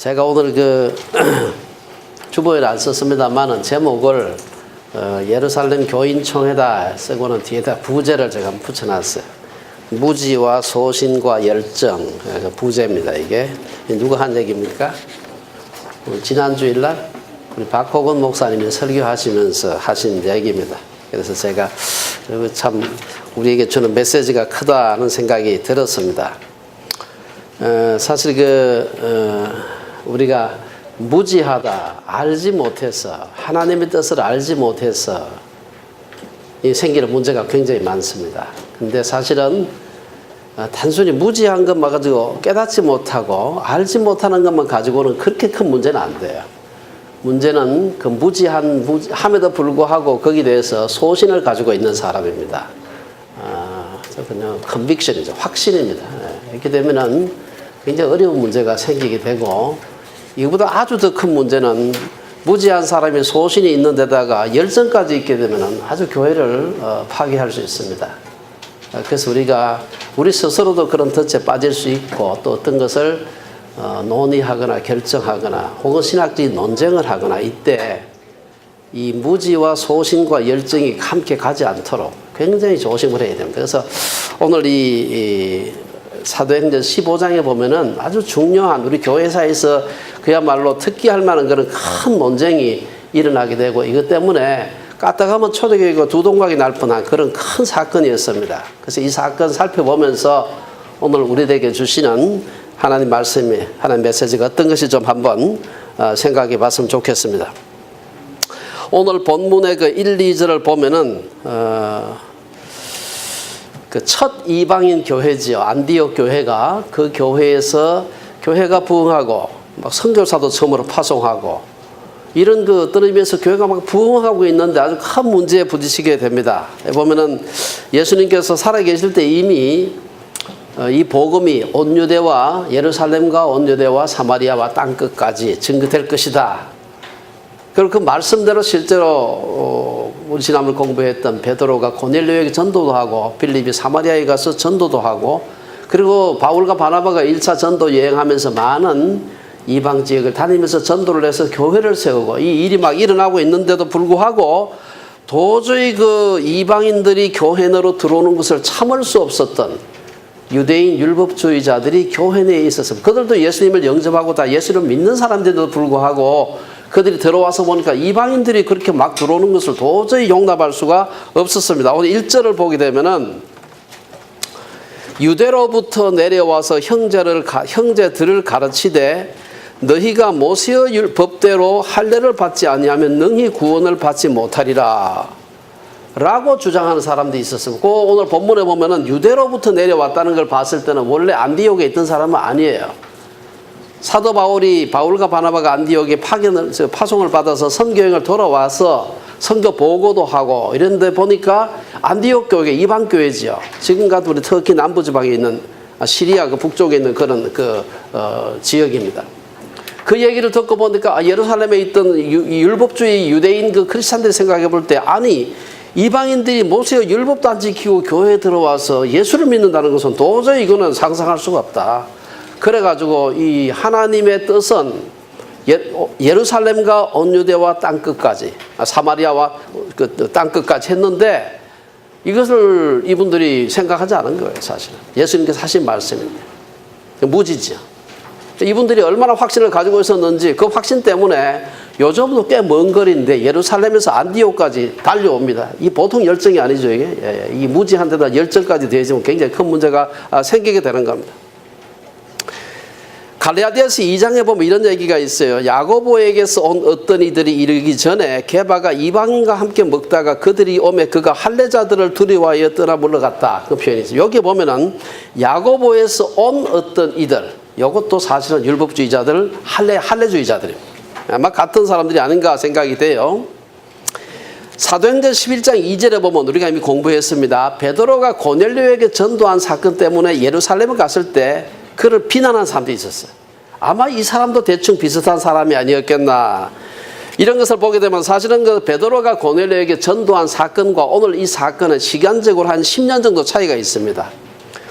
제가 오늘 주보에는 안 썼습니다만은 제목을 예루살렘 교인총회다 쓰고는 뒤에다 부제를 제가 붙여놨어요. 무지와 소신과 열정, 부제입니다. 이게 누가 한 얘기입니까? 지난 주일날 우리 박호건 목사님이 설교하시면서 하신 얘기입니다. 그래서 제가 참 우리에게 주는 메시지가 크다는 생각이 들었습니다. 사실 우리가 무지하다, 알지 못해서, 하나님의 뜻을 알지 못해서 생기는 문제가 굉장히 많습니다. 근데 사실은 단순히 무지한 것만 가지고 깨닫지 못하고 알지 못하는 것만 가지고는 그렇게 큰 문제는 안 돼요. 문제는 그 무지함에도 불구하고 거기에 대해서 소신을 가지고 있는 사람입니다. 그냥 컨빅션이죠. 확신입니다. 이렇게 되면은 굉장히 어려운 문제가 생기게 되고, 이거보다 아주 더 큰 문제는 무지한 사람이 소신이 있는 데다가 열정까지 있게 되면은 아주 교회를 파괴할 수 있습니다. 그래서 우리 스스로도 그런 덫에 빠질 수 있고, 또 어떤 것을 논의하거나 결정하거나 혹은 신학적인 논쟁을 하거나, 이때 이 무지와 소신과 열정이 함께 가지 않도록 굉장히 조심을 해야 됩니다. 그래서 오늘 이 사도행전 15장에 보면은 아주 중요한, 우리 교회사에서 그야말로 특기할 만한 그런 큰 논쟁이 일어나게 되고, 이것 때문에 까딱하면 초대교회가 두동강이 날 뻔한 그런 큰 사건이었습니다. 그래서 이 사건 살펴보면서 오늘 우리에게 주시는 하나님 말씀이, 하나님 메시지가 어떤 것이 좀 한번 생각해 봤으면 좋겠습니다. 오늘 본문의 1, 2절을 보면은 첫 이방인 교회지요. 안디옥 교회가, 그 교회에서 교회가 부흥하고 막 선교사도 처음으로 파송하고 이런 어떤 의미에서 교회가 막 부흥하고 있는데 아주 큰 문제에 부딪히게 됩니다. 보면은 예수님께서 살아계실 때 이미 이 복음이 온 유대와 예루살렘과 온 유대와 사마리아와 땅끝까지 증거될 것이다. 그리고 그 말씀대로 실제로 우리 지난번 공부했던 베드로가 고넬료에게 전도도 하고, 빌립이 사마리아에 가서 전도도 하고, 그리고 바울과 바나바가 1차 전도 여행하면서 많은 이방 지역을 다니면서 전도를 해서 교회를 세우고, 이 일이 막 일어나고 있는데도 불구하고 도저히 이방인들이 교회 내로 들어오는 것을 참을 수 없었던 유대인 율법주의자들이 교회 내에 있었습니다. 그들도 예수님을 영접하고 다 예수를 믿는 사람들에도 불구하고 그들이 들어와서 보니까 이방인들이 그렇게 막 들어오는 것을 도저히 용납할 수가 없었습니다. 오늘 1절을 보게 되면은 유대로부터 내려와서 형제들을 가르치되 너희가 모세의 법대로 할례를 받지 아니하면 능히 구원을 받지 못하리라 라고 주장하는 사람들이 있었습니다. 오늘 본문에 보면은 유대로부터 내려왔다는 걸 봤을 때는 원래 안디옥에 있던 사람은 아니에요. 사도 바울과 바나바가 안디옥에 파송을 받아서 선교행을 돌아와서 선교 보고도 하고 이런데 보니까 안디옥 교회, 이방 교회지요. 지금 같은 우리 터키 남부지방에 있는 시리아 북쪽에 있는 그런 지역입니다. 그 얘기를 듣고 보니까 예루살렘에 있던 율법주의 유대인 크리스찬들이 생각해 볼 때, 아니 이방인들이 모세의 율법도 안 지키고 교회에 들어와서 예수를 믿는다는 것은 도저히 이거는 상상할 수가 없다. 그래가지고 이 하나님의 뜻은 예루살렘과 온 유대와 땅끝까지, 사마리아와 땅끝까지 했는데 이것을 이분들이 생각하지 않은 거예요. 사실은 예수님께서 하신 말씀입니다. 무지죠. 이분들이 얼마나 확신을 가지고 있었는지 그 확신 때문에 요즘도 꽤 먼 거리인데 예루살렘에서 안디옥까지 달려옵니다. 이 보통 열정이 아니죠. 이게 이 무지한 데다 열정까지 되어지면 굉장히 큰 문제가 생기게 되는 겁니다. 갈라디아서 2장에 보면 이런 얘기가 있어요. 야고보에게서 온 어떤 이들이 이르기 전에 게바가 이방인과 함께 먹다가 그들이 오매 그가 할례자들을 두려워하여 떠나 물러갔다. 그 표현이 있어요. 여기 보면은 야고보에서 온 어떤 이들, 이것도 사실은 율법주의자들, 할례주의자들입니다. 아마 같은 사람들이 아닌가 생각이 돼요. 사도행전 11장 2절에 보면 우리가 이미 공부했습니다. 베드로가 고넬료에게 전도한 사건 때문에 예루살렘에 갔을 때 그를 비난한 사람들이 있었어요. 아마 이 사람도 대충 비슷한 사람이 아니었겠나. 이런 것을 보게 되면 사실은 베드로가 고넬료에게 전도한 사건과 오늘 이 사건은 시간적으로 한 10년 정도 차이가 있습니다.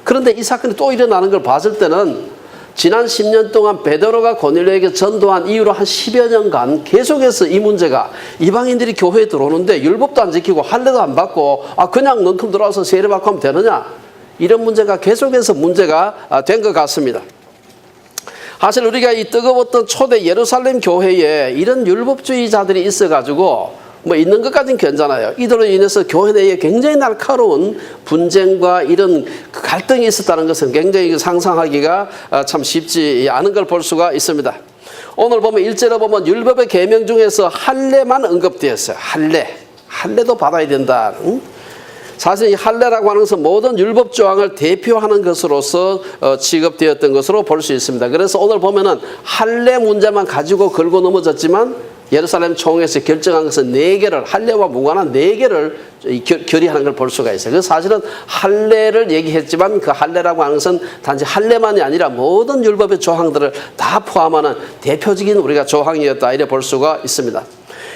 그런데 이 사건이 또 일어나는 걸 봤을 때는 지난 10년 동안 베드로가 고넬료에게 전도한 이후로 한 10여 년간 계속해서 이 문제가 이방인들이 교회에 들어오는데 율법도 안 지키고 할례도 안 받고 그냥 넝큼 들어와서 세례받고 하면 되느냐, 이런 문제가 계속해서 문제가 된 것 같습니다. 사실 우리가 이 뜨거웠던 초대 예루살렘 교회에 이런 율법주의자들이 있어가지고 뭐 있는 것까지는 괜찮아요. 이들로 인해서 교회 내에 굉장히 날카로운 분쟁과 이런 갈등이 있었다는 것은 굉장히 상상하기가 참 쉽지 않은 걸 볼 수가 있습니다. 오늘 보면 1절에 보면 율법의 계명 중에서 할례만 언급되었어요. 할례도 받아야 된다. 사실 이 할례라고 하는 것은 모든 율법 조항을 대표하는 것으로서 취급되었던 것으로 볼 수 있습니다. 그래서 오늘 보면은 할례 문제만 가지고 걸고 넘어졌지만 예루살렘 총회에서 결정한 것은 4개를, 할례와 무관한 4개를 결의하는 걸 볼 수가 있어요. 그래서 사실은 할례를 얘기했지만 그 할례라고 하는 것은 단지 할례만이 아니라 모든 율법의 조항들을 다 포함하는 대표적인 우리가 조항이었다, 이래 볼 수가 있습니다.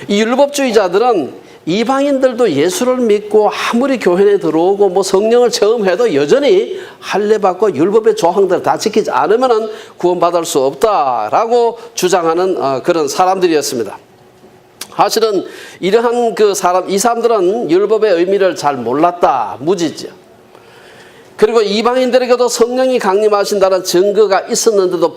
이 율법주의자들은 이방인들도 예수를 믿고 아무리 교회에 들어오고 뭐 성령을 체험해도 여전히 할례받고 율법의 조항들을 다 지키지 않으면 구원받을 수 없다라고 주장하는 그런 사람들이었습니다. 사실은 이러한 이 사람들은 율법의 의미를 잘 몰랐다, 무지죠. 그리고 이방인들에게도 성령이 강림하신다는 증거가 있었는데도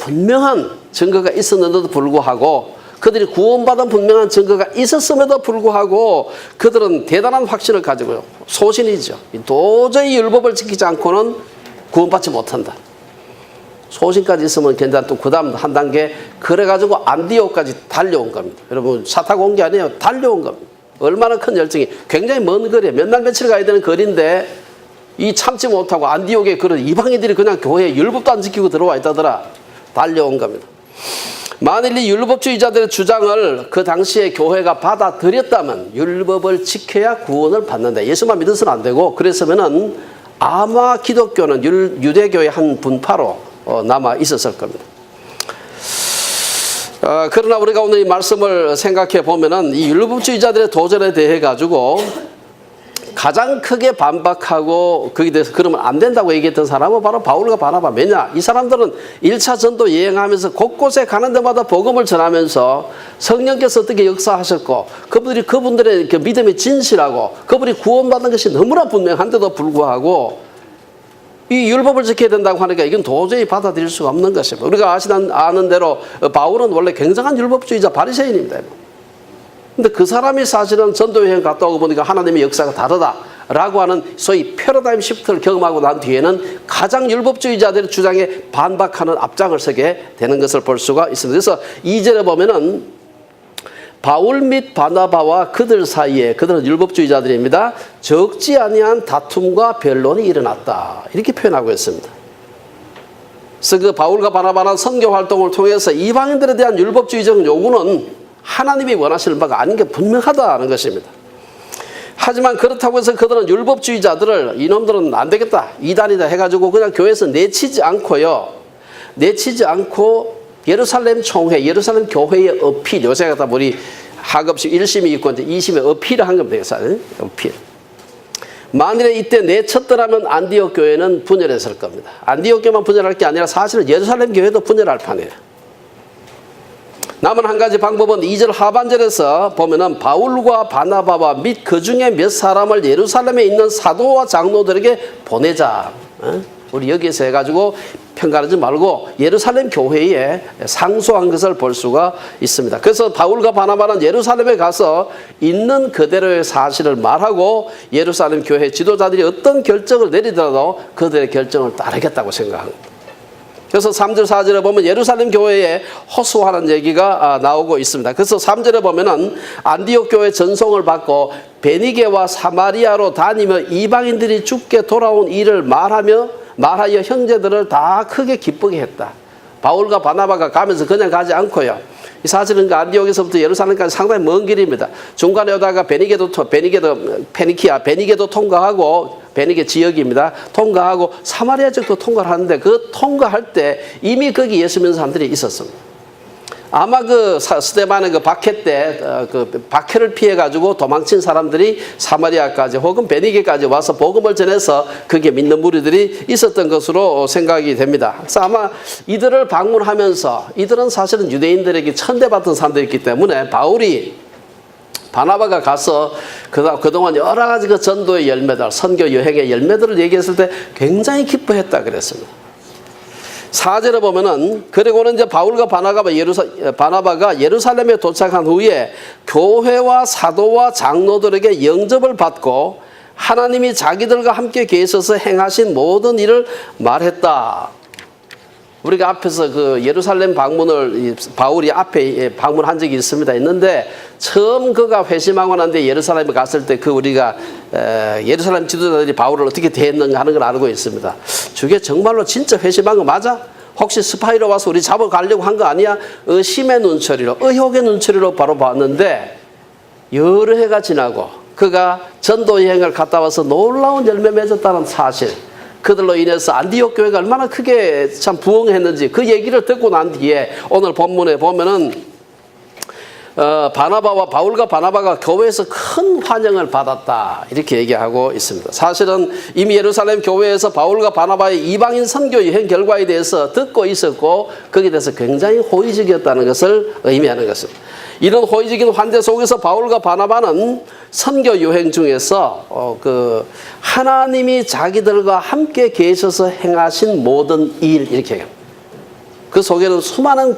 불구하고 그들이 구원받은 분명한 증거가 있었음에도 불구하고 그들은 대단한 확신을 가지고요, 소신이죠. 도저히 율법을 지키지 않고는 구원받지 못한다. 소신까지 있으면 괜찮고 그 다음 한 단계, 그래가지고 안디옥까지 달려온 겁니다. 여러분, 차 타고 온 게 아니에요. 달려온 겁니다. 얼마나 큰 열정이, 굉장히 먼 거리에 몇 날 며칠 가야 되는 거리인데 이 참지 못하고 안디옥에 그런 이방인들이 그냥 교회에 율법도 안 지키고 들어와 있다더라. 달려온 겁니다. 만일 이 율법주의자들의 주장을 그 당시에 교회가 받아들였다면 율법을 지켜야 구원을 받는다, 예수만 믿어서는 안 되고, 그랬으면은 아마 기독교는 유대교의 한 분파로 남아 있었을 겁니다. 그러나 우리가 오늘 이 말씀을 생각해 보면은 이 율법주의자들의 도전에 대해 가지고 가장 크게 반박하고 거기에 대해서 그러면 안 된다고 얘기했던 사람은 바로 바울과 바나바. 왜냐? 이 사람들은 1차 전도 여행하면서 곳곳에 가는 데마다 복음을 전하면서 성령께서 어떻게 역사하셨고 그분들의 그 믿음이 진실하고 그분이 구원받은 것이 너무나 분명한데도 불구하고 이 율법을 지켜야 된다고 하니까 이건 도저히 받아들일 수가 없는 것입니다. 우리가 아는 대로 바울은 원래 굉장한 율법주의자 바리새인입니다. 근데 그 사람이 사실은 전도여행 갔다 오고 보니까 하나님의 역사가 다르다라고 하는 소위 패러다임 시프트를 경험하고 난 뒤에는 가장 율법주의자들의 주장에 반박하는 앞장을 서게 되는 것을 볼 수가 있습니다. 그래서 2절에 보면은 바울 및 바나바와 그들 사이에, 그들은 율법주의자들입니다, 적지 아니한 다툼과 변론이 일어났다, 이렇게 표현하고 있습니다. 그래서 그 바울과 바나바는 선교 활동을 통해서 이방인들에 대한 율법주의적 요구는 하나님이 원하시는 바가 아닌 게 분명하다는 것입니다. 하지만 그렇다고 해서 그들은 율법주의자들을 이놈들은 안 되겠다, 이단이다 해가지고 그냥 교회에서 내치지 않고 예루살렘 총회, 예루살렘 교회의 어필, 요새 같다 우리 학업식 1심이 있고 이제 2심에 어필을 한 겁니다. 어필. 만일에 이때 내쳤더라면 안디옥 교회는 분열했을 겁니다. 안디옥 교회만 분열할 게 아니라 사실은 예루살렘 교회도 분열할 판이에요. 남은 한 가지 방법은 2절 하반절에서 보면은 바울과 바나바와 및 그 중에 몇 사람을 예루살렘에 있는 사도와 장로들에게 보내자. 우리 여기서 해가지고 편가르지 말고 예루살렘 교회에 상소한 것을 볼 수가 있습니다. 그래서 바울과 바나바는 예루살렘에 가서 있는 그대로의 사실을 말하고 예루살렘 교회 지도자들이 어떤 결정을 내리더라도 그들의 결정을 따르겠다고 생각합니다. 그래서 3절 4절에 보면 예루살렘 교회에 호소하는 얘기가 나오고 있습니다. 그래서 3절에 보면은 안디옥 교회 전송을 받고 베니게와 사마리아로 다니며 이방인들이 죽게 돌아온 일을 말하여 형제들을 다 크게 기쁘게 했다. 바울과 바나바가 가면서 그냥 가지 않고요, 사실은 그 안디옥에서부터 예루살렘까지 상당히 먼 길입니다. 중간에 오다가 베니게도 통과하고, 베니게 지역입니다. 통과하고 사마리아 쪽도 통과를 하는데 그 통과할 때 이미 거기 예수 믿는 사람들이 있었습니다. 아마 그 스데반의 그 박해 때 그 박해를 피해 가지고 도망친 사람들이 사마리아까지 혹은 베니게까지 와서 복음을 전해서 그게 믿는 무리들이 있었던 것으로 생각이 됩니다. 그래서 아마 이들을 방문하면서 이들은 사실은 유대인들에게 천대받던 사람들이기 때문에 바울이 바나바가 가서 그동안 여러 가지 그 전도의 열매들, 선교 여행의 열매들을 얘기했을 때 굉장히 기뻐했다 그랬습니다. 4절에 보면은 그리고는 이제 바울과 바나바가 예루살렘에 도착한 후에 교회와 사도와 장로들에게 영접을 받고 하나님이 자기들과 함께 계셔서 행하신 모든 일을 말했다. 우리가 앞에서 그 예루살렘 방문을 바울이 앞에 방문한 적이 있는데 처음 그가 회심하고 난 뒤에 예루살렘에 갔을 때 그 우리가 예루살렘 지도자들이 바울을 어떻게 대했는가 하는 걸 알고 있습니다. 저게 정말로 진짜 회심한 거 맞아? 혹시 스파이로 와서 우리 잡아가려고 한 거 아니야? 의심의 눈초리로, 의혹의 눈초리로 바로 봤는데 여러 해가 지나고 그가 전도 여행을 갔다 와서 놀라운 열매 맺었다는 사실, 그들로 인해서 안디옥 교회가 얼마나 크게 참 부흥했는지 그 얘기를 듣고 난 뒤에 오늘 본문에 보면은 바울과 바나바가 교회에서 큰 환영을 받았다 이렇게 얘기하고 있습니다. 사실은 이미 예루살렘 교회에서 바울과 바나바의 이방인 선교 여행 결과에 대해서 듣고 있었고 거기에 대해서 굉장히 호의적이었다는 것을 의미하는 것입니다. 이런 호의적인 환대 속에서 바울과 바나바는 선교 여행 중에서 하나님이 자기들과 함께 계셔서 행하신 모든 일 이렇게 해요. 그 속에는 수많은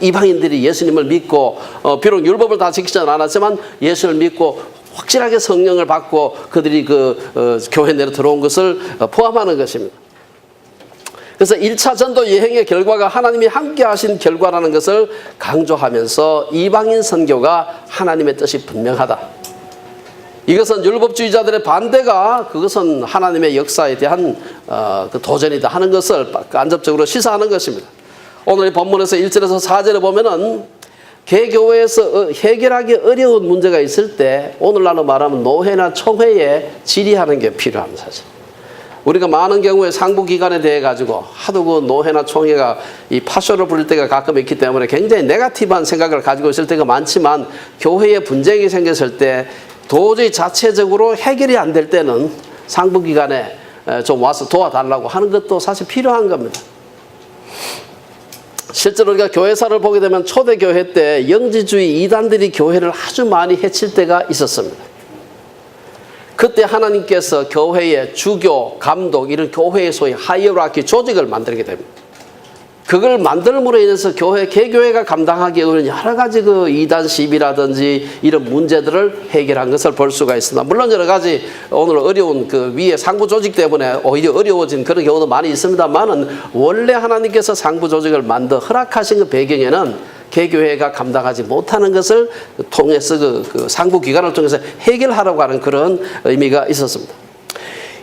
이방인들이 예수님을 믿고 비록 율법을 다 지키지는 않았지만 예수를 믿고 확실하게 성령을 받고 그들이 교회 내로 들어온 것을 포함하는 것입니다. 그래서 1차 전도 여행의 결과가 하나님이 함께 하신 결과라는 것을 강조하면서 이방인 선교가 하나님의 뜻이 분명하다. 이것은 율법주의자들의 반대가 그것은 하나님의 역사에 대한 도전이다 하는 것을 간접적으로 시사하는 것입니다. 오늘 이 본문에서 1절에서 4절에 보면은 개교회에서 해결하기 어려운 문제가 있을 때 오늘날로 말하면 노회나 총회에 질의하는 게 필요합니다. 사실. 우리가 많은 경우에 상부기관에 대해 가지고 하도 그 노회나 총회가 이 파쇼를 부릴 때가 가끔 있기 때문에 굉장히 네거티브한 생각을 가지고 있을 때가 많지만 교회에 분쟁이 생겼을 때 도저히 자체적으로 해결이 안 될 때는 상부기관에 좀 와서 도와달라고 하는 것도 사실 필요한 겁니다. 실제로 우리가 교회사를 보게 되면 초대교회 때 영지주의 이단들이 교회를 아주 많이 해칠 때가 있었습니다. 그때 하나님께서 교회의 주교, 감독 이런 교회의 소위 하이어라키 조직을 만들게 됩니다. 그걸 만들므로 인해서 개교회가 감당하기 어려운 여러 가지 이단 시비라든지 이런 문제들을 해결한 것을 볼 수가 있습니다. 물론 여러 가지 오늘 어려운 위에 상부 조직 때문에 오히려 어려워진 그런 경우도 많이 있습니다만은 원래 하나님께서 상부 조직을 허락하신 그 배경에는 개교회가 감당하지 못하는 것을 통해서 상부 기관을 통해서 해결하라고 하는 그런 의미가 있었습니다.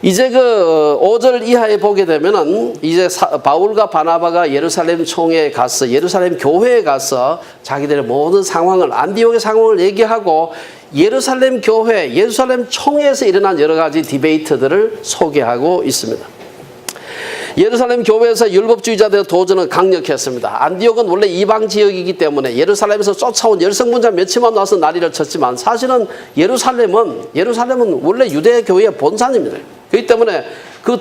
이제 5절 이하에 보게 되면은 이제 바울과 바나바가 예루살렘 총회에 가서 예루살렘 교회에 가서 자기들의 모든 상황을 안디옥의 상황을 얘기하고 예루살렘 교회, 예루살렘 총회에서 일어난 여러 가지 디베이트들을 소개하고 있습니다. 예루살렘 교회에서 율법주의자들의 도전은 강력했습니다. 안디옥은 원래 이방 지역이기 때문에 예루살렘에서 쫓아온 열성문자 몇천만 와서 난리를 쳤지만 사실은 예루살렘은 원래 유대 교회의 본산입니다. 그렇기 때문에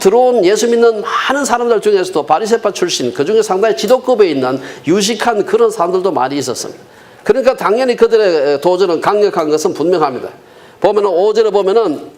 들어온 예수 믿는 많은 사람들 중에서도 바리새파 출신, 그중에 상당히 지도급에 있는 유식한 그런 사람들도 많이 있었습니다. 그러니까 당연히 그들의 도전은 강력한 것은 분명합니다. 보면은 5절에 보면은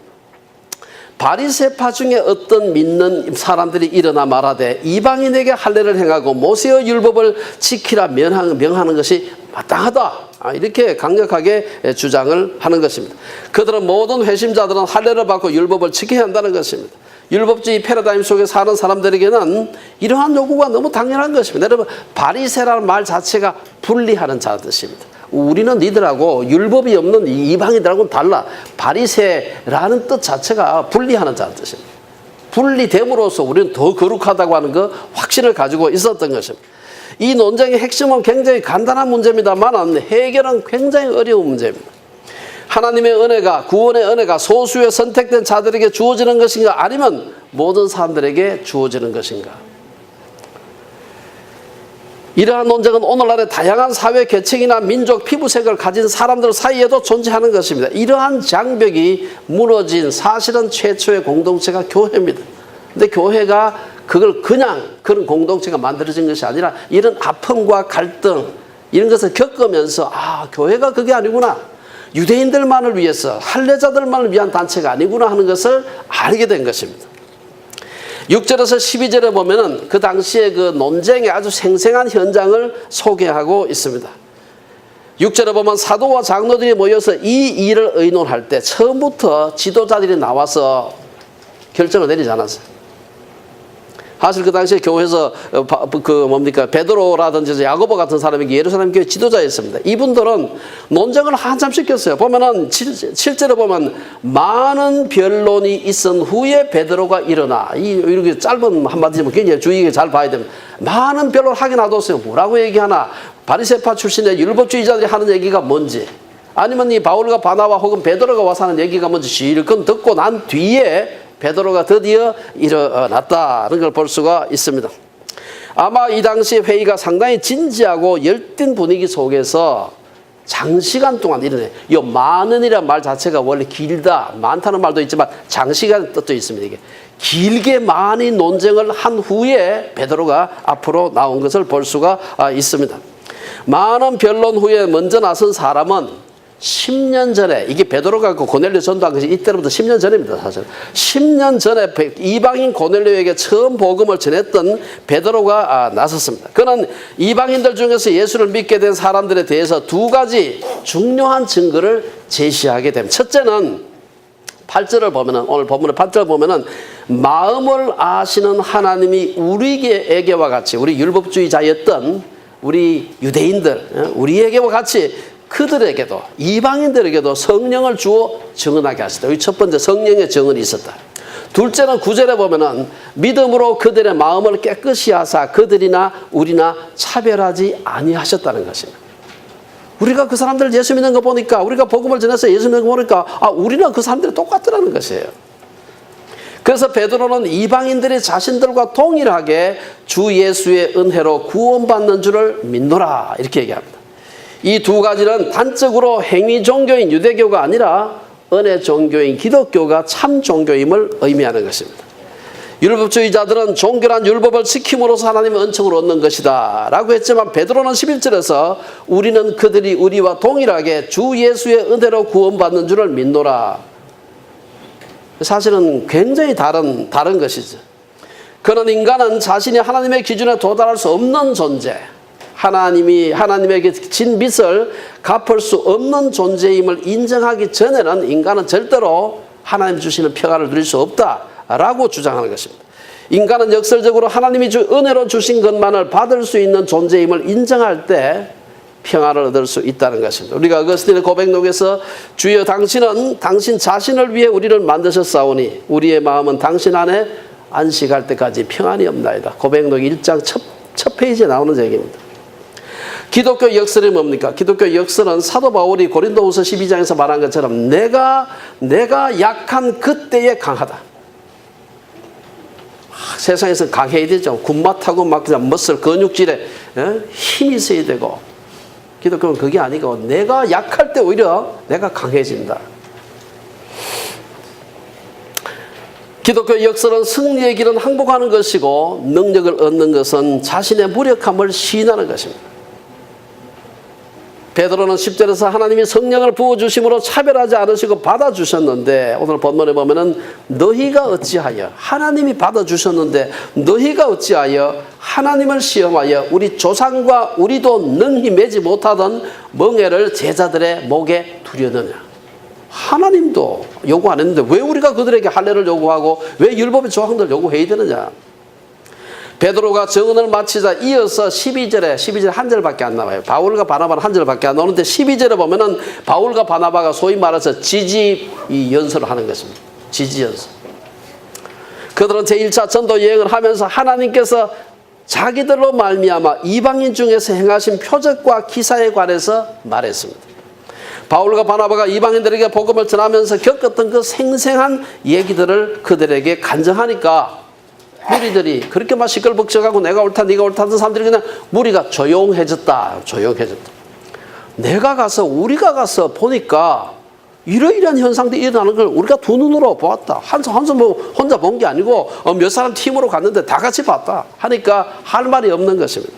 바리새파 중에 어떤 믿는 사람들이 일어나 말하되 이방인에게 할례를 행하고 모세의 율법을 지키라 명하는 것이 마땅하다. 이렇게 강력하게 주장을 하는 것입니다. 그들은 모든 회심자들은 할례를 받고 율법을 지켜야 한다는 것입니다. 율법주의 패러다임 속에 사는 사람들에게는 이러한 요구가 너무 당연한 것입니다. 여러분, 바리새라는 말 자체가 분리하는 자의 뜻입니다. 우리는 니들하고 율법이 없는 이방인들하고는 달라. 바리새라는 뜻 자체가 분리하는 자의 뜻입니다. 분리됨으로써 우리는 더 거룩하다고 하는 그 확신을 가지고 있었던 것입니다. 이 논쟁의 핵심은 굉장히 간단한 문제입니다만 해결은 굉장히 어려운 문제입니다. 하나님의 은혜가, 구원의 은혜가 소수의 선택된 자들에게 주어지는 것인가 아니면 모든 사람들에게 주어지는 것인가. 이러한 논쟁은 오늘날의 다양한 사회 계층이나 민족, 피부색을 가진 사람들 사이에도 존재하는 것입니다. 이러한 장벽이 무너진 사실은 최초의 공동체가 교회입니다. 근데 교회가 그걸 그냥 그런 공동체가 만들어진 것이 아니라 이런 아픔과 갈등 이런 것을 겪으면서 교회가 그게 아니구나. 유대인들만을 위해서 할례자들만을 위한 단체가 아니구나 하는 것을 알게 된 것입니다. 6절에서 12절에 보면은 그 당시에 그 논쟁의 아주 생생한 현장을 소개하고 있습니다. 6절에 보면 사도와 장로들이 모여서 이 일을 의논할 때 처음부터 지도자들이 나와서 결정을 내리지 않았어요. 사실 그 당시에 교회에서 베드로라든지 야고보 같은 사람이 예루살렘 교회 지도자였습니다. 이분들은 논쟁을 한참 시켰어요. 보면은 7절에 보면 많은 변론이 있은 후에 베드로가 일어나. 이렇게 짧은 한마디지만 굉장히 주의 깊게 잘 봐야 됩니다. 많은 변론 하게 놔뒀어요. 뭐라고 얘기하나? 바리새파 출신의 율법주의자들이 하는 얘기가 뭔지, 아니면 이 바울과 바나바 혹은 베드로가 와서 하는 얘기가 뭔지 실컷 듣고 난 뒤에 베드로가 드디어 일어났다는 걸 볼 수가 있습니다. 아마 이 당시 회의가 상당히 진지하고 열띤 분위기 속에서 장시간 동안 일어나요. 이 많은이라는 말 자체가 원래 길다, 많다는 말도 있지만 장시간 뜻도 있습니다. 이게 길게 많이 논쟁을 한 후에 베드로가 앞으로 나온 것을 볼 수가 있습니다. 많은 변론 후에 먼저 나선 사람은 10년 전에, 이게 베드로가 그 고넬료 전도한 것이 이때로부터 10년 전입니다, 사실. 10년 전에 이방인 고넬료에게 처음 복음을 전했던 베드로가 나섰습니다. 그는 이방인들 중에서 예수를 믿게 된 사람들에 대해서 두 가지 중요한 증거를 제시하게 됩니다. 첫째는 8절을 보면은, 오늘 본문의 8절을 보면은, 마음을 아시는 하나님이 우리에게와 같이, 우리 율법주의자였던 우리 유대인들, 우리에게와 같이 그들에게도, 이방인들에게도 성령을 주어 증언하게 하시다. 여기 첫 번째 성령의 증언이 있었다. 둘째는 9절에 보면은 믿음으로 그들의 마음을 깨끗이 하사 그들이나 우리나 차별하지 아니하셨다는 것입니다. 우리가 그 사람들 예수 믿는 거 보니까, 우리가 복음을 전해서 예수 믿는 거 보니까 우리는 그 사람들이 똑같더라는 것이에요. 그래서 베드로는 이방인들이 자신들과 동일하게 주 예수의 은혜로 구원받는 줄을 믿노라 이렇게 얘기합니다. 이 두 가지는 단적으로 행위 종교인 유대교가 아니라 은혜 종교인 기독교가 참 종교임을 의미하는 것입니다. 율법주의자들은 종교란 율법을 지킴으로써 하나님의 은총을 얻는 것이다 라고 했지만 베드로는 11절에서 우리는 그들이 우리와 동일하게 주 예수의 은혜로 구원받는 줄을 믿노라. 사실은 굉장히 다른 것이죠. 그는 인간은 자신이 하나님의 기준에 도달할 수 없는 존재, 하나님에게 진 빚을 갚을 수 없는 존재임을 인정하기 전에는 인간은 절대로 하나님 주시는 평안을 누릴 수 없다라고 주장하는 것입니다. 인간은 역설적으로 하나님이 은혜로 주신 것만을 받을 수 있는 존재임을 인정할 때 평안을 얻을 수 있다는 것입니다. 우리가 어거스틴의 고백록에서 주여 당신은 당신 자신을 위해 우리를 만드셨사오니 우리의 마음은 당신 안에 안식할 때까지 평안이 없나이다. 고백록 1장 첫 페이지에 나오는 얘기입니다. 기독교 역설이 뭡니까? 기독교 역설은 사도 바울이 고린도후서 12장에서 말한 것처럼 내가 약한 그때에 강하다. 세상에서 강해야 되죠. 군마 타고 막 그냥 머슬 근육질에 힘이 있어야 되고, 기독교는 그게 아니고 내가 약할 때 오히려 내가 강해진다. 기독교 역설은 승리의 길은 항복하는 것이고 능력을 얻는 것은 자신의 무력함을 시인하는 것입니다. 베드로는 10절에서 하나님이 성령을 부어주심으로 차별하지 않으시고 받아주셨는데, 오늘 본문에 보면은 너희가 어찌하여, 하나님이 받아주셨는데 너희가 어찌하여 하나님을 시험하여 우리 조상과 우리도 능히 매지 못하던 멍에를 제자들의 목에 두려느냐. 하나님도 요구 안 했는데 왜 우리가 그들에게 할례를 요구하고 왜 율법의 조항들을 요구해야 되느냐. 베드로가 증언을 마치자 이어서 12절에 한 절밖에 안 나와요. 바울과 바나바는 한 절밖에 안 나오는데 12절에 보면은 바울과 바나바가 소위 말해서 지지 연설을 하는 것입니다. 지지 연설. 그들은 제1차 전도 여행을 하면서 하나님께서 자기들로 말미암아 이방인 중에서 행하신 표적과 기사에 관해서 말했습니다. 바울과 바나바가 이방인들에게 복음을 전하면서 겪었던 그 생생한 얘기들을 그들에게 간증하니까 무리들이 그렇게 막 시끌벅적하고 내가 옳다 네가 옳다 하던 사람들이 그냥 무리가 조용해졌다. 우리가 가서 보니까 이러이러한 현상들이 일어나는 걸 우리가 두 눈으로 보았다. 한숨 뭐 혼자 본 게 아니고 몇 사람 팀으로 갔는데 다 같이 봤다 하니까 할 말이 없는 것입니다.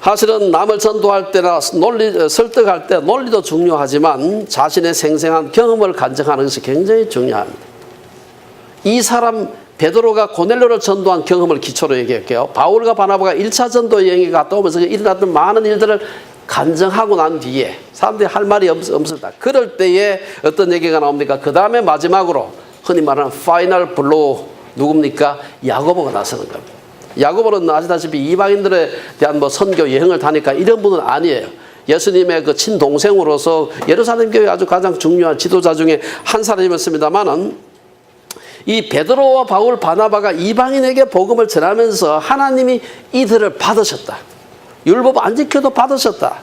사실은 남을 전도할 때나 설득할 때 논리도 중요하지만 자신의 생생한 경험을 간증하는 것이 굉장히 중요합니다. 이 사람 베드로가 고넬료를 전도한 경험을 기초로 얘기할게요. 바울과 바나바가 1차 전도 여행에 갔다 오면서 일어났던 많은 일들을 간증하고 난 뒤에 사람들이 할 말이 없었다. 그럴 때에 어떤 얘기가 나옵니까? 그 다음에 마지막으로 흔히 말하는 파이널 블로우 누굽니까? 야고보가 나서는 겁니다. 야고보는 아시다시피 이방인들에 대한 뭐 선교 여행을 다니까 이런 분은 아니에요. 예수님의 그 친동생으로서 예루살렘 교회 아주 가장 중요한 지도자 중에 한 사람이었습니다만은 이 베드로와 바울 바나바가 이방인에게 복음을 전하면서 하나님이 이들을 받으셨다. 율법 안 지켜도 받으셨다.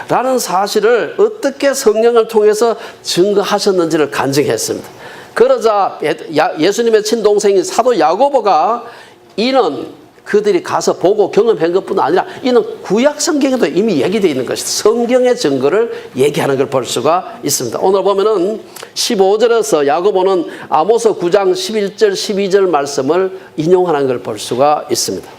라는 사실을 어떻게 성령을 통해서 증거하셨는지를 간증했습니다. 그러자 예수님의 친동생인 사도 야고보가 이는 그들이 가서 보고 경험한 것뿐 아니라 이는 구약 성경에도 이미 얘기되어 있는 것이다. 성경의 증거를 얘기하는 걸 볼 수가 있습니다. 오늘 보면은 15절에서 야고보는 아모스 9장 11절 12절 말씀을 인용하는 걸 볼 수가 있습니다.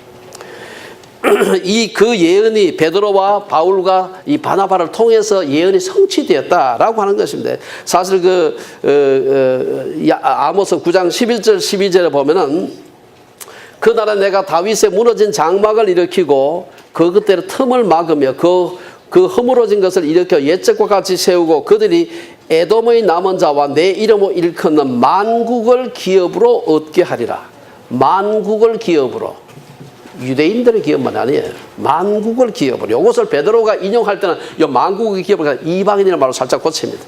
그 예언이 베드로와 바울과 이 바나바를 통해서 예언이 성취되었다라고 하는 것입니다. 사실 아모스 9장 11절 12절에 보면은 그날에 내가 다윗의 무너진 장막을 일으키고 그것대로 틈을 막으며 그 허물어진 것을 일으켜 옛적과 같이 세우고 그들이 에돔의 남은 자와 내 이름을 일컫는 만국을 기업으로 얻게 하리라. 만국을 기업으로. 유대인들의 기업만 아니에요. 만국을 기업으로. 이것을 베드로가 인용할 때는 이 만국의 기업을 이방인이라는 말로 살짝 고칩니다.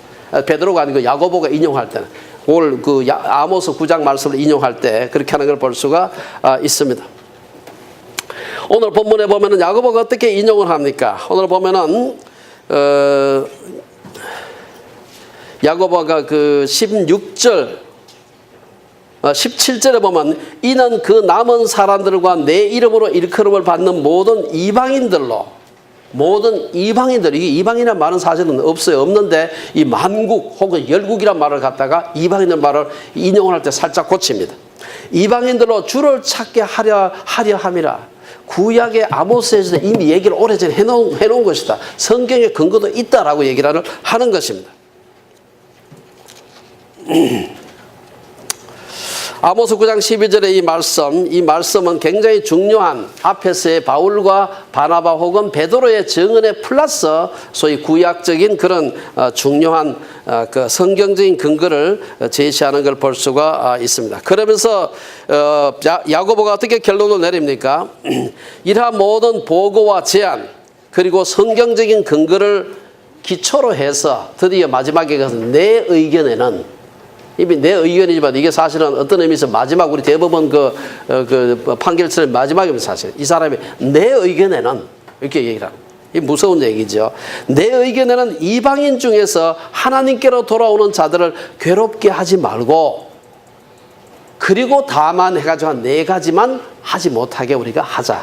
베드로가 아니고 야고보가 인용할 때는 오늘 아모스 9장 말씀을 인용할 때 그렇게 하는 걸 볼 수가 있습니다. 오늘 본문에 보면은 야고보가 어떻게 인용을 합니까? 오늘 보면은 야고보가 그 16절 17절에 보면 이는 그 남은 사람들과 내 이름으로 일컬음을 받는 모든 이방인들로 이게 이방인이라는 말은 사실은 없는데 이 만국 혹은 열국이라는 말을 갖다가 이방인들 말을 인용을 할 때 살짝 고칩니다. 이방인들로 주를 찾게 하려 함이라. 구약의 아모스에서 이미 얘기를 오래전에 해놓은 것이다. 성경의 근거도 있다라고 얘기를 하는 것입니다. 아모스 9장 12절의 이 말씀은 굉장히 중요한 앞에서의 바울과 바나바 혹은 베드로의 증언에 플러스 소위 구약적인 그런 중요한 그 성경적인 근거를 제시하는 걸 볼 수가 있습니다. 그러면서 야고보가 어떻게 결론을 내립니까? 이러한 모든 보고와 제안 그리고 성경적인 근거를 기초로 해서 드디어 마지막에 가서 내 의견에는 이미 내 의견이지만 이게 사실은 어떤 의미에서 마지막 우리 대법원 그 판결처럼 마지막이면 사실 이 사람이 내 의견에는 이렇게 얘기를 합니다. 이 무서운 얘기죠. 내 의견에는 이방인 중에서 하나님께로 돌아오는 자들을 괴롭게 하지 말고 그리고 다만 해가지고 한 4가지만 하지 못하게 우리가 하자.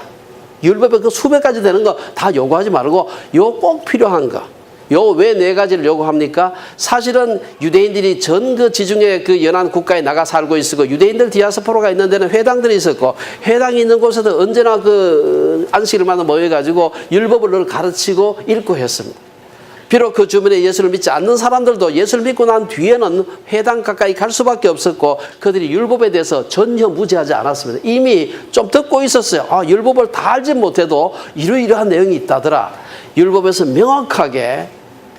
율법에 그 수백 가지 되는 거 다 요구하지 말고 요 꼭 필요한 거. 왜 4가지를 요구합니까? 사실은 유대인들이 전 그 지중해 그 연안 국가에 나가 살고 있었고 유대인들 디아스포라가 있는 데는 회당들이 있었고 회당이 있는 곳에도 언제나 그 안식일마다 모여가지고 율법을 늘 가르치고 읽고 했습니다. 비록 그 주변에 예수를 믿지 않는 사람들도 예수를 믿고 난 뒤에는 회당 가까이 갈 수밖에 없었고 그들이 율법에 대해서 전혀 무지하지 않았습니다. 이미 좀 듣고 있었어요. 율법을 다 알지 못해도 이러이러한 내용이 있다더라. 율법에서 명확하게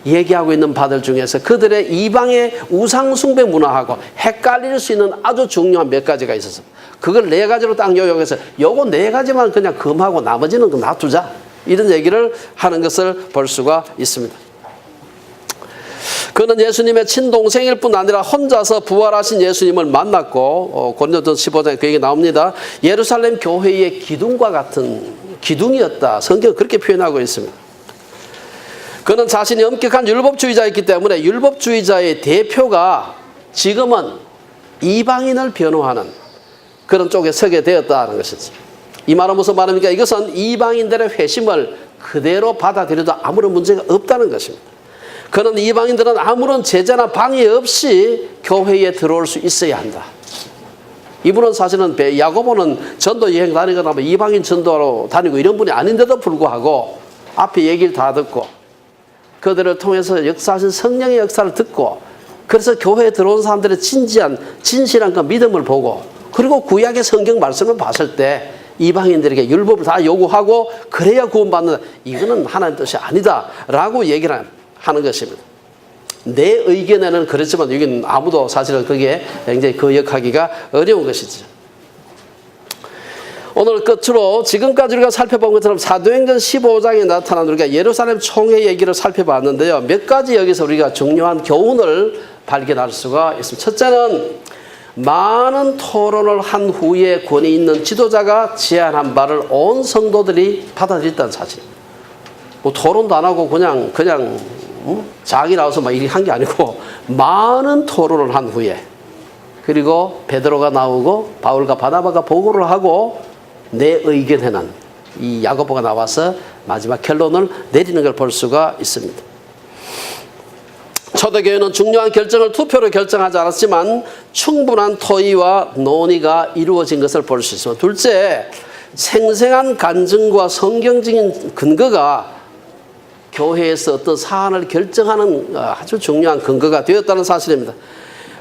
얘기하고 있는 바들 중에서 그들의 이방의 우상숭배 문화하고 헷갈릴 수 있는 아주 중요한 몇 가지가 있었습니다. 그걸 4가지로 딱 요약해서 요거 4가지만 그냥 금하고 나머지는 놔두자. 이런 얘기를 하는 것을 볼 수가 있습니다. 그는 예수님의 친동생일 뿐 아니라 혼자서 부활하신 예수님을 만났고 고린도전서 15장에 그 얘기 나옵니다. 예루살렘 교회의 기둥과 같은 기둥이었다. 성경은 그렇게 표현하고 있습니다. 그는 자신이 엄격한 율법주의자였기 때문에 율법주의자의 대표가 지금은 이방인을 변호하는 그런 쪽에 서게 되었다는 것이지. 이 말은 무슨 말입니까? 이것은 이방인들의 회심을 그대로 받아들여도 아무런 문제가 없다는 것입니다. 그런 이방인들은 아무런 제재나 방해 없이 교회에 들어올 수 있어야 한다. 이분은 사실은 야고보는 전도 여행 다니거나 이방인 전도로 다니고 이런 분이 아닌데도 불구하고 앞에 얘기를 다 듣고 그들을 통해서 역사하신 성령의 역사를 듣고 그래서 교회에 들어온 사람들의 진실한 그 믿음을 보고 그리고 구약의 성경 말씀을 봤을 때 이방인들에게 율법을 다 요구하고 그래야 구원받는다. 이거는 하나님 뜻이 아니다라고 얘기를 하는 것입니다. 내 의견에는 그렇지만 여기는 아무도 사실은 그게 굉장히 거역하기가 어려운 것이죠. 오늘 끝으로 지금까지 우리가 살펴본 것처럼 사도행전 15장에 나타난 우리가 예루살렘 총회 얘기를 살펴봤는데요. 몇 가지 여기서 우리가 중요한 교훈을 발견할 수가 있습니다. 첫째는 많은 토론을 한 후에 권위 있는 지도자가 제안한 바를 온 성도들이 받아들였다는 사실. 뭐 토론도 안 하고 그냥 자기 나와서 막 이렇게 한 게 아니고 많은 토론을 한 후에 그리고 베드로가 나오고 바울과 바나바가 보고를 하고 내 의견에는 이 야고보가 나와서 마지막 결론을 내리는 걸 볼 수가 있습니다. 초대교회는 중요한 결정을 투표로 결정하지 않았지만 충분한 토의와 논의가 이루어진 것을 볼 수 있습니다. 둘째, 생생한 간증과 성경적인 근거가 교회에서 어떤 사안을 결정하는 아주 중요한 근거가 되었다는 사실입니다.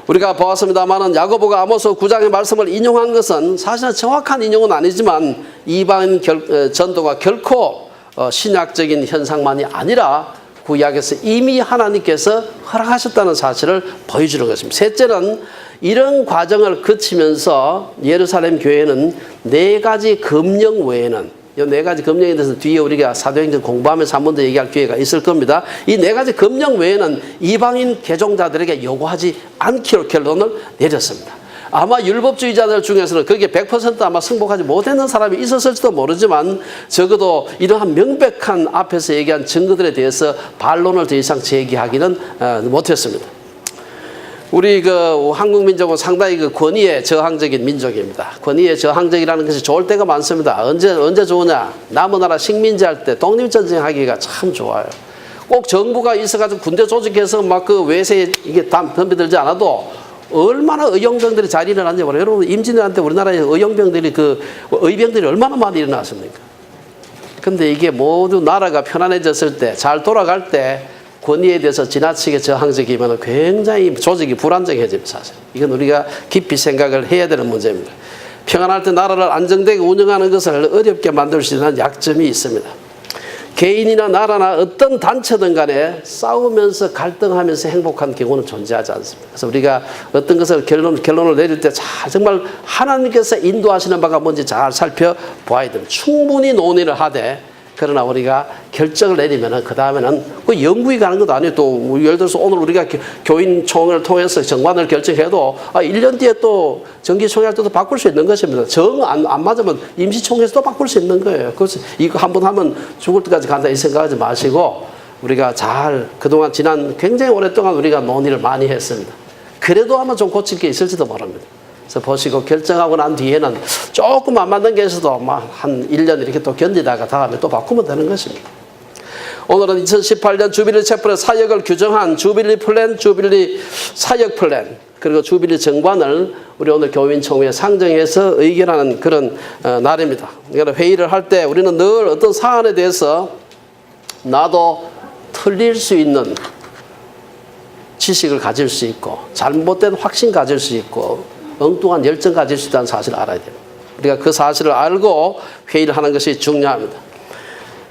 우리가 보았습니다만 야고보가 아모스 9장의 말씀을 인용한 것은 사실은 정확한 인용은 아니지만 이방인 전도가 결코 신약적인 현상만이 아니라 구약에서 이미 하나님께서 허락하셨다는 사실을 보여주는 것입니다. 셋째는 이런 과정을 거치면서 예루살렘 교회는 4가지 금령 외에는 이 4가지 금령에 대해서 뒤에 우리가 사도행전 공부하면서 한 번 더 얘기할 기회가 있을 겁니다. 이 4가지 금령 외에는 이방인 개종자들에게 요구하지 않기로 결론을 내렸습니다. 아마 율법주의자들 중에서는 그게 100% 아마 승복하지 못했는 사람이 있었을지도 모르지만 적어도 이러한 명백한 앞에서 얘기한 증거들에 대해서 반론을 더 이상 제기하기는 못했습니다. 우리 한국 민족은 상당히 권위에 저항적인 민족입니다. 권위에 저항적이라는 것이 좋을 때가 많습니다. 언제 좋으냐? 남의 나라 식민지 할 때 독립전쟁 하기가 참 좋아요. 꼭 정부가 있어가지고 군대 조직해서 막 그 외세에 이게 덤벼들지 않아도 얼마나 의용병들이 잘 일어났냐. 여러분 임진왜란 우리나라에 의용병들이 의병들이 얼마나 많이 일어났습니까? 근데 이게 모두 나라가 편안해졌을 때 잘 돌아갈 때 권위에 대해서 지나치게 저항적이면 굉장히 조직이 불안정해집니다. 사실 이건 우리가 깊이 생각을 해야 되는 문제입니다. 평안할 때 나라를 안정되게 운영하는 것을 어렵게 만들 수 있는 약점이 있습니다. 개인이나 나라나 어떤 단체든 간에 싸우면서 갈등하면서 행복한 경우는 존재하지 않습니다. 그래서 우리가 어떤 것을 결론을 내릴 때 정말 하나님께서 인도하시는 바가 뭔지 잘 살펴봐야 됩니다. 충분히 논의를 하되 그러나 우리가 결정을 내리면은 그 다음에는 영구히 가는 것도 아니에요. 또 예를 들어서 오늘 우리가 교인총회를 통해서 정관을 결정해도 1년 뒤에 또 정기총회할 때도 바꿀 수 있는 것입니다. 정 안 맞으면 임시총회에서 또 바꿀 수 있는 거예요. 그래서 이거 한번 하면 죽을 때까지 간다 이 생각하지 마시고 우리가 잘 그동안 지난 굉장히 오랫동안 우리가 논의를 많이 했습니다. 그래도 아마 좀 고칠 게 있을지도 모릅니다. 그래서 보시고 결정하고 난 뒤에는 조금 안 맞는 게 있어도 한 1년 이렇게 또 견디다가 다음에 또 바꾸면 되는 것입니다. 오늘은 2018년 주빌리 체플의 사역을 규정한 주빌리 플랜, 주빌리 사역 플랜, 그리고 주빌리 정관을 우리 오늘 교인총회에 상정해서 의결하는 그런 날입니다. 그러니까 회의를 할 때 우리는 늘 어떤 사안에 대해서 나도 틀릴 수 있는 지식을 가질 수 있고 잘못된 확신 가질 수 있고 엉뚱한 열정 가질 수 있다는 사실을 알아야 돼요. 우리가 그 사실을 알고 회의를 하는 것이 중요합니다.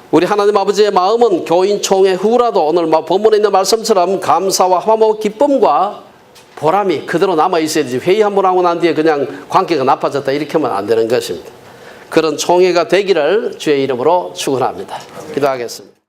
우리 하나님 아버지의 마음은 교인총회 후라도 오늘 본문에 있는 말씀처럼 감사와 화목 기쁨과 보람이 그대로 남아있어야 되지 회의 한번 하고 난 뒤에 그냥 관계가 나빠졌다 이렇게 하면 안 되는 것입니다. 그런 총회가 되기를 주의 이름으로 축원합니다. 기도하겠습니다.